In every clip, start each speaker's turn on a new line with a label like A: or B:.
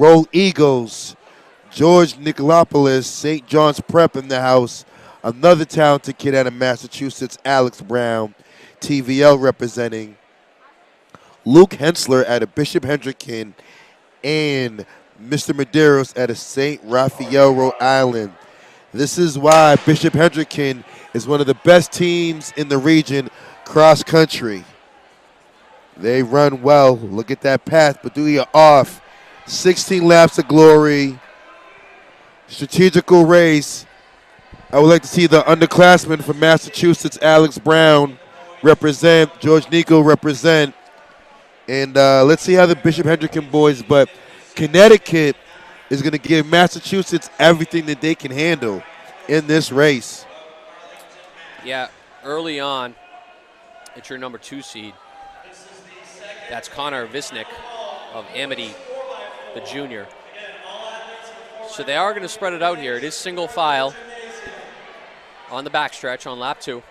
A: Roll Eagles. George Nicolopoulos, St. John's Prep in the house. Another talented kid out of Massachusetts, Alex Brown, TVL representing. Luke Hensler out of Bishop Hendricken, and Mr. Medeiros out of St. Raphael, Rhode Island. This is why Bishop Hendricken is one of the best teams in the region cross country. They run well. Look at that path. Bedulia off. 16 laps of glory. Strategical race. I would like to see the underclassmen from Massachusetts, Alex Brown, represent. George Nico represent. And let's see how the Bishop Hendricken boys, but Connecticut is going to give Massachusetts everything that they can handle in this race.
B: Yeah, early on, it's your number 2 seed. That's Connor Visnick of Amity, the junior. So they are going to spread it out here. It is single file on the backstretch on lap 2.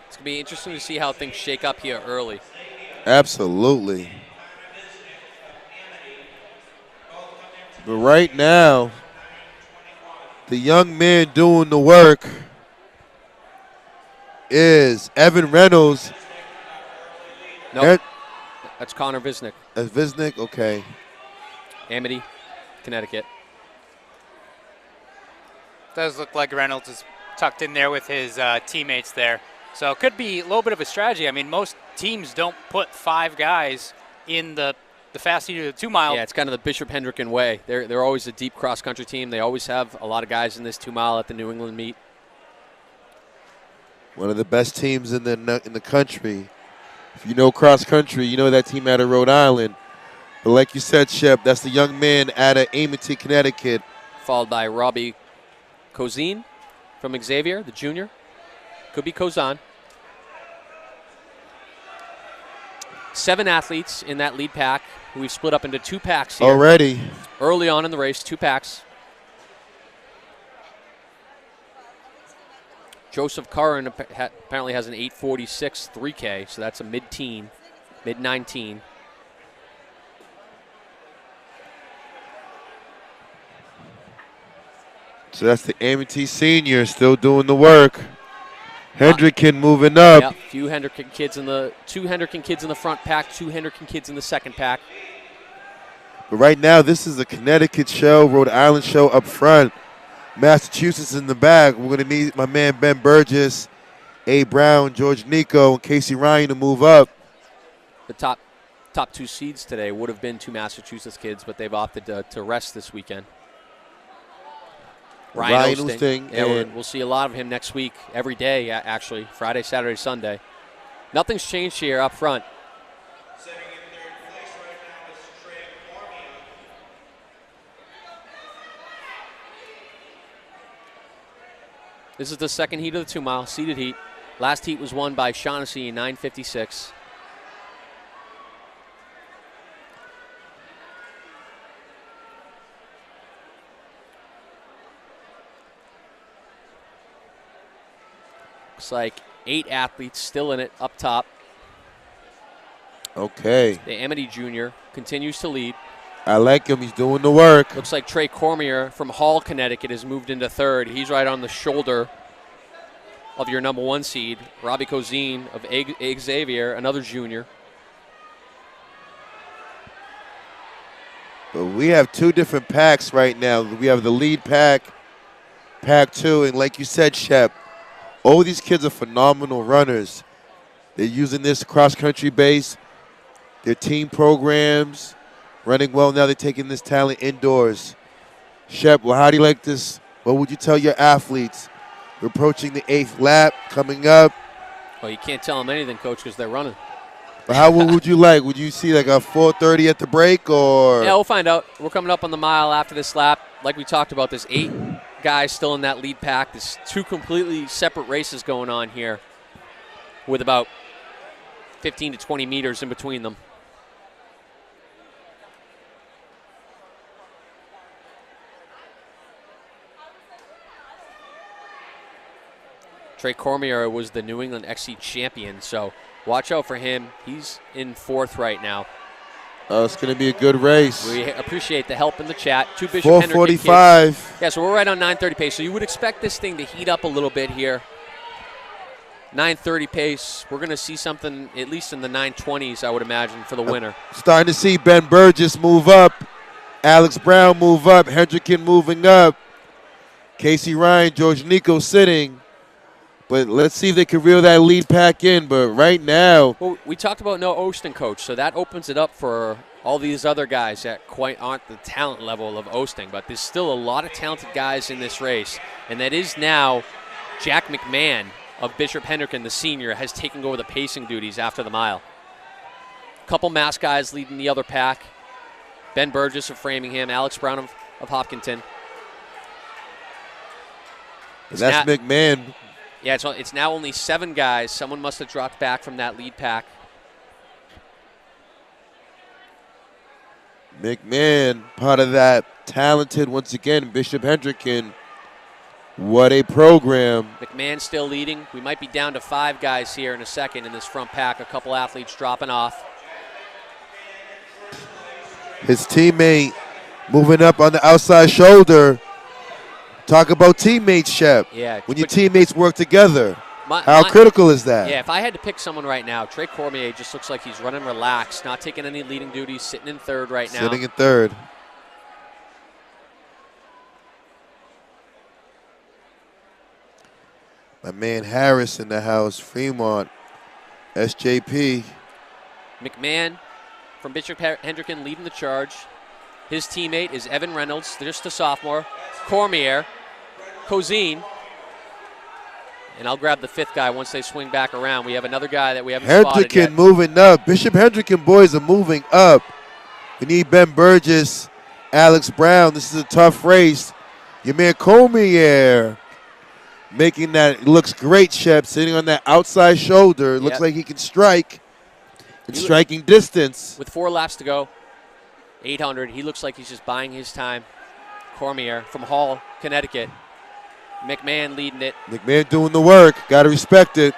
B: It's going to be interesting to see how things shake up here early.
A: Absolutely. But right now, the young man doing the work is Evan Reynolds.
B: Nope. That's Connor Visnick.
A: That's Visnick, okay.
B: Amity, Connecticut.
C: Does look like Reynolds is tucked in there with his teammates there. So it could be a little bit of a strategy. I mean, most teams don't put 5 guys in the fast heat of the 2 mile.
B: Yeah, it's kind of the Bishop Hendricken way. They're always a deep cross-country team. They always have a lot of guys in this 2 mile at the New England meet.
A: One of the best teams in the country. If you know cross country, you know that team out of Rhode Island. But like you said, Shep, that's the young man out of Amity, Connecticut.
B: Followed by Robbie Cozine from Xavier, the junior. Could be Cozan. 7 athletes in that lead pack. We've split up into 2 packs here.
A: Already.
B: Early on in the race, 2 packs. Joseph Curran apparently has an 8:46 3K, so that's a mid-teen, mid-19.
A: So that's the Amity senior still doing the work. Hendricken moving up.
B: Yep, two Hendricken kids in the front pack, 2 Hendricken kids in the second pack.
A: But right now, this is a Connecticut show, Rhode Island show up front. Massachusetts in the back. We're going to need my man Ben Burgess, A. Brown, George Nico, and Casey Ryan to move up.
B: The top 2 seeds today would have been 2 Massachusetts kids, but they've opted to rest this weekend. Ryan Oosting. Yeah, we'll see a lot of him next week, every day, actually, Friday, Saturday, Sunday. Nothing's changed here up front. This is the second heat of the 2 mile, seeded heat. Last heat was won by Shaughnessy in 9:56. Looks like 8 athletes still in it up top.
A: Okay.
B: The Amity Jr. continues to lead.
A: I like him. He's doing the work.
B: Looks like Trey Cormier from Hall, Connecticut has moved into 3rd. He's right on the shoulder of your number 1 seed, Robbie Cozine of Xavier, another junior.
A: But we have 2 different packs right now. We have the lead pack, pack 2, and like you said, Shep, all these kids are phenomenal runners. They're using this cross-country base, their team programs, running well now. They're taking this talent indoors. Shep, well, how do you like this? What would you tell your athletes? We're approaching the 8th lap coming up.
B: Well, you can't tell them anything, Coach, because they're running.
A: But how would you like? Would you see like a 4:30 at the break or?
B: Yeah, we'll find out. We're coming up on the mile after this lap. Like we talked about, there's 8 guys still in that lead pack. There's 2 completely separate races going on here with about 15 to 20 meters in between them. Trey Cormier was the New England XC champion, so watch out for him. He's in 4th right now.
A: It's going to be a good race.
B: We appreciate the help in the chat. Two Bishop Hendrick kids.
A: 4:45.
B: Yeah, so we're right on 9:30 pace. So you would expect this thing to heat up a little bit here. 9:30 pace. We're going to see something at least in the 9:20s, I would imagine, for the winner.
A: Starting to see Ben Burgess move up. Alex Brown move up. Hendricken moving up. Casey Ryan, George Nico sitting. But let's see if they can reel that lead pack in. But right now,
B: Well, we talked about no Osteen, coach, so that opens it up for all these other guys that quite aren't the talent level of Osteen. But there's still a lot of talented guys in this race, and that is now Jack McMahon of Bishop Hendricken, the senior, has taken over the pacing duties after the mile. Couple mass guys leading the other pack. Ben Burgess of Framingham, Alex Brown of Hopkinton.
A: that's McMahon.
B: Yeah, it's now only 7 guys. Someone must have dropped back from that lead pack.
A: McMahon, part of that talented, once again, Bishop Hendricken. What a program.
B: McMahon still leading. We might be down to 5 guys here in a second in this front pack. A couple athletes dropping off.
A: His teammate moving up on the outside shoulder. Talk about teammates, Shep.
B: Yeah.
A: When your teammates work together,
B: My-
A: how critical is that?
B: Yeah, if I had to pick someone right now, Trey Cormier just looks like he's running relaxed, not taking any leading duties, sitting in third right now.
A: Sitting in third. My man Harris in the house, Fremont, SJP.
B: McMahon from Bishop Hendricken leading the charge. His teammate is Evan Reynolds, just a sophomore. Cormier, Cozine. And I'll grab the 5th guy once they swing back around. We have another guy that we haven't spotted yet.
A: Hendricken moving up. Bishop Hendricken boys are moving up. We need Ben Burgess, Alex Brown. This is a tough race. Your man Cormier making that, it looks great, Shep, sitting on that outside shoulder. It looks
B: Yep.
A: like he can strike in striking distance.
B: With 4 laps to go, 800. He looks like he's just buying his time. Cormier from Hall, Connecticut. McMahon leading it.
A: McMahon doing the work. Got to respect it.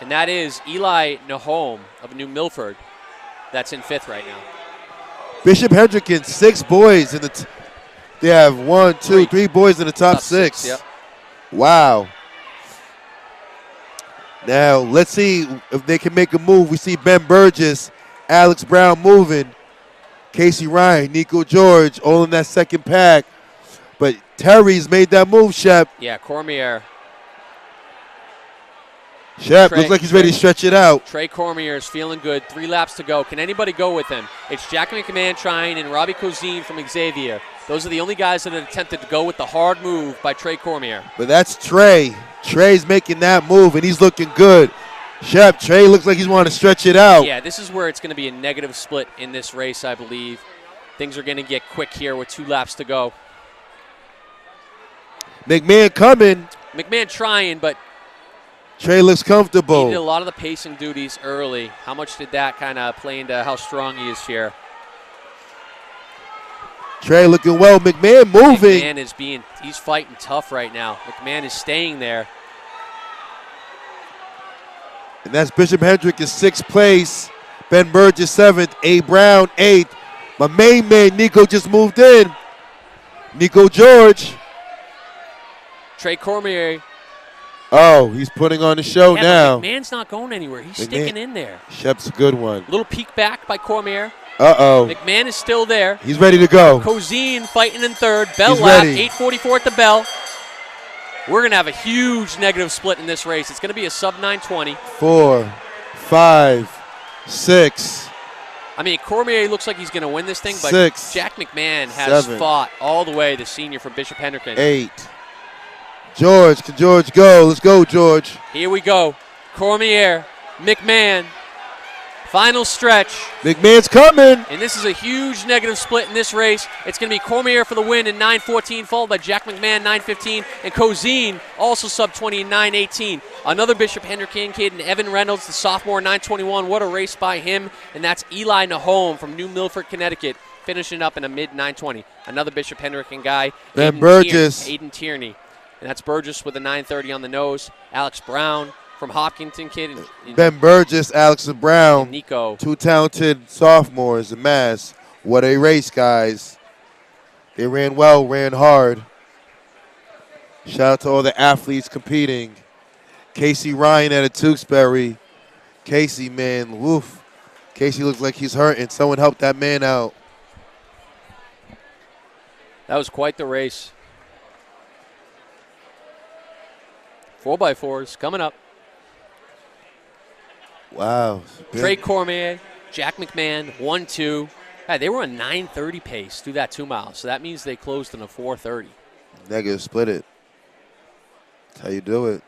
B: And that is Eli Nahome of New Milford. That's in 5th right now.
A: Bishop Hendricken, 6 boys in the. They have 1, 2, 3 boys in the top 6.
B: Yep.
A: Wow. Now, let's see if they can make a move. We see Ben Burgess, Alex Brown moving, Casey Ryan, Nico George, all in that second pack. But Terry's made that move, Shep.
B: Yeah, Cormier.
A: Shep looks like he's ready to stretch it out.
B: Trey Cormier is feeling good. 3 laps to go. Can anybody go with him? It's Jack McMahon trying and Robbie Cozine from Xavier. Those are the only guys that have attempted to go with the hard move by Trey Cormier.
A: But that's Trey. Trey's making that move, and he's looking good. Shep, Trey looks like he's wanting to stretch it out.
B: Yeah, this is where it's going to be a negative split in this race, I believe. Things are going to get quick here with 2 laps to go.
A: McMahon coming.
B: McMahon trying, but
A: Trey looks comfortable.
B: he did a lot of the pacing duties early. How much did that kind of play into how strong he is here?
A: Trey looking well. McMahon moving.
B: McMahon he's fighting tough right now. McMahon is staying there.
A: And that's Bishop Hendrick in 6th place. Ben Burgess 7th. A. Brown 8th. My main man, Nico, just moved in. Nico George.
B: Trey Cormier.
A: Oh, he's putting on the show
B: Yeah,
A: now.
B: but McMahon's not going anywhere. He's
A: McMahon-
B: sticking in there.
A: Shep's a good one.
B: Little peek back by Cormier.
A: Uh-oh.
B: McMahon is still there.
A: He's ready to go.
B: Cozine fighting in 3rd. Bell
A: He's
B: lap,
A: ready.
B: 8:44 at the bell. We're going to have a huge negative split in this race. It's going to be a sub 920.
A: 4, 5, 6.
B: I mean, Cormier looks like he's going to win this thing, but
A: 6,
B: Jack McMahon has
A: 7,
B: fought all the way, the senior from Bishop Hendricken.
A: 8. George, can George go? Let's go, George.
B: Here we go. Cormier, McMahon, final stretch.
A: McMahon's coming.
B: And this is a huge negative split in this race. It's going to be Cormier for the win in 9:14, followed by Jack McMahon 9:15, and Cozine also sub 20 in 9:18. Another Bishop Hendricken kid and Evan Reynolds, the sophomore, 9:21. What a race by him. And that's Eli Nahome from New Milford, Connecticut, finishing up in a mid 9:20. Another Bishop Hendricken guy,
A: Ben Burgess.
B: Aiden Tierney. And that's Burgess with a 9:30 on the nose. Alex Brown from Hopkinton kid and
A: Ben Burgess, Alex Brown,
B: Nico.
A: 2 talented sophomores in Mass. What a race, guys. They ran well, ran hard. Shout out to all the athletes competing. Casey Ryan out of Tewksbury. Casey, man, woof. Casey looks like he's hurting. Someone help that man out.
B: That was quite the race. 4x4s coming up.
A: Wow.
B: Trey Cormier, Jack McMahon, 1-2. Hey, they were a 9:30 pace through that 2 miles, so that means they closed in a 4:30.
A: Negative split it. That's how you do it.